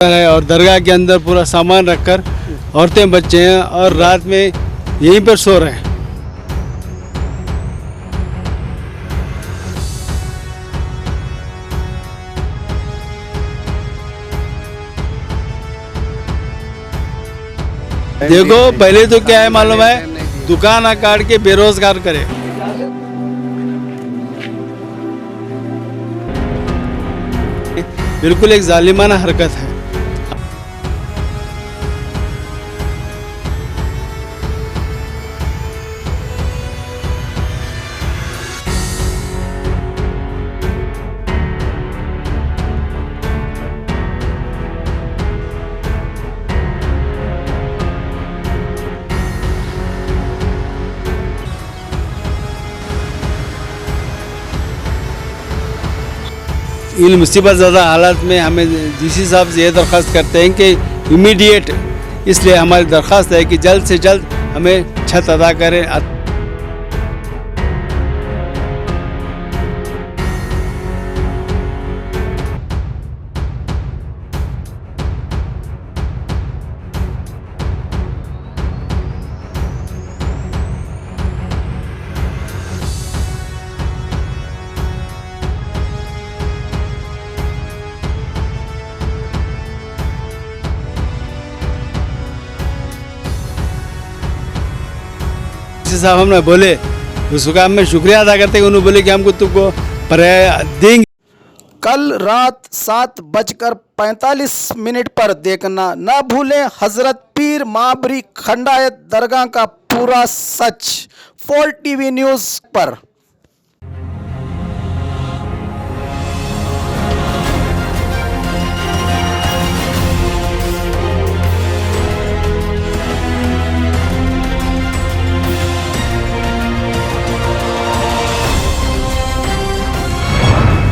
है और दरगाह के अंदर पूरा सामान रखकर औरतें बच्चे हैं और रात में यहीं पर सो रहे हैं। देखो पहले तो क्या है मालूम है, दुकान आकार के बेरोजगार करे। बिल्कुल एक जालिमाना हरकत है। इन मुसीबत ज़्यादा हालात में हमें डीसी साहब से ये दरख्वास्त करते हैं कि इमीडिएट, इसलिए हमारी दरख्वास्त है कि जल्द से जल्द हमें छत अदा करें। साहब हमने बोले उसका हम शुक्रिया अदा करते हैं। उन्होंने बोले कि हमको तुमको पर देंगे। कल रात 7:45 पर देखना न भूलें हजरत पीर माबरी खंडायत दरगाह का पूरा सच 4 टीवी न्यूज़ पर।